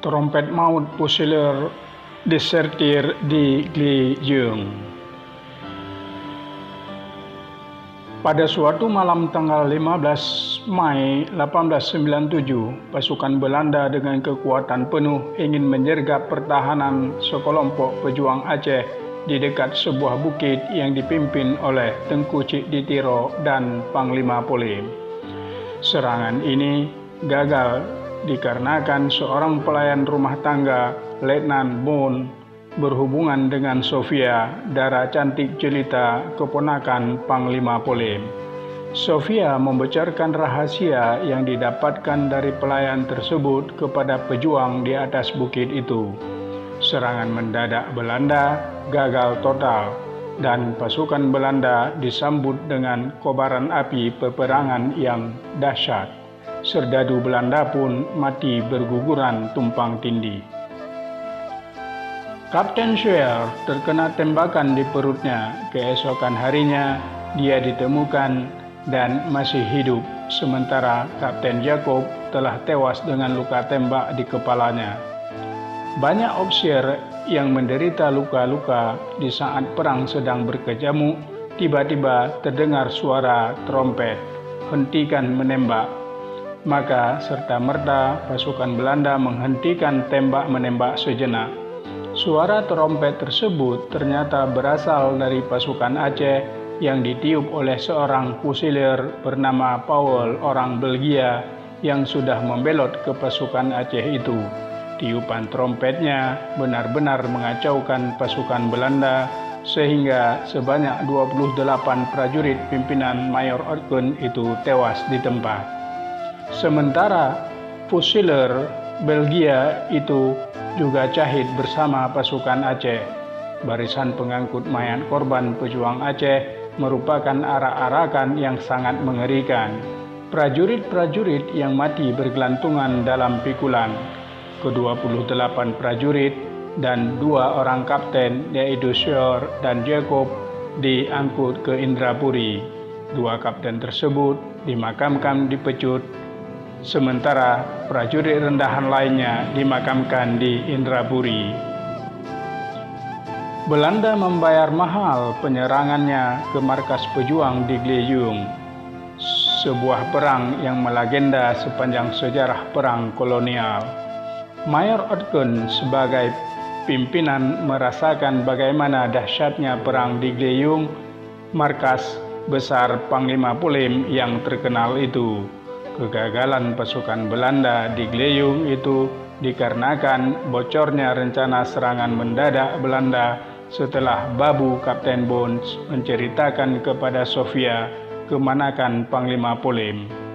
Trompet maut Fusilier desertir di Glijung. Pada suatu malam tanggal 15 Mei 1897, pasukan Belanda dengan kekuatan penuh ingin menyergap pertahanan sekelompok pejuang Aceh di dekat sebuah bukit yang dipimpin oleh Tengku Cik Ditiro dan Panglima Polim. Serangan ini gagal dikarenakan seorang pelayan rumah tangga, Letnan Bond, berhubungan dengan Sofia, dara cantik jelita keponakan Panglima Polim. Sofia membocorkan rahasia yang didapatkan dari pelayan tersebut kepada pejuang di atas bukit itu. Serangan mendadak Belanda gagal total dan pasukan Belanda disambut dengan kobaran api peperangan yang dahsyat. Serdadu Belanda pun mati berguguran tumpang tindih. Kapten Schwer terkena tembakan di perutnya. Keesokan harinya dia ditemukan dan masih hidup, sementara Kapten Jacob telah tewas dengan luka tembak di kepalanya. Banyak ofisier yang menderita luka-luka di saat perang sedang berkecamuk, tiba-tiba terdengar suara trompet, "Hentikan menembak." Maka serta-merta pasukan Belanda menghentikan tembak-menembak sejenak. Suara trompet tersebut ternyata berasal dari pasukan Aceh yang ditiup oleh seorang fusilier bernama Powell, orang Belgia yang sudah membelot ke pasukan Aceh itu. Tiupan trompetnya benar-benar mengacaukan pasukan Belanda sehingga sebanyak 28 prajurit pimpinan Mayor Ortgen itu tewas di tempat. Sementara fusilier Belgia itu juga syahid bersama pasukan Aceh. Barisan pengangkut mayat korban pejuang Aceh merupakan arak-arakan yang sangat mengerikan. Prajurit-prajurit yang mati bergelantungan dalam pikulan. Ke-28 prajurit dan 2 orang kapten yaitu Schwer dan Jacob diangkut ke Indrapuri. 2 kapten tersebut dimakamkan di Pecut, sementara prajurit rendahan lainnya dimakamkan di Indrapuri. Belanda membayar mahal penyerangannya ke markas pejuang di Glijung, sebuah perang yang melegenda sepanjang sejarah perang kolonial. Mayor Ortgen sebagai pimpinan merasakan bagaimana dahsyatnya perang di Glijung, markas besar Panglima Polim yang terkenal itu. Kegagalan pasukan Belanda di Glijung itu dikarenakan bocornya rencana serangan mendadak Belanda setelah Babu Kapten Bond menceritakan kepada Sofia kemanakan Panglima Polim.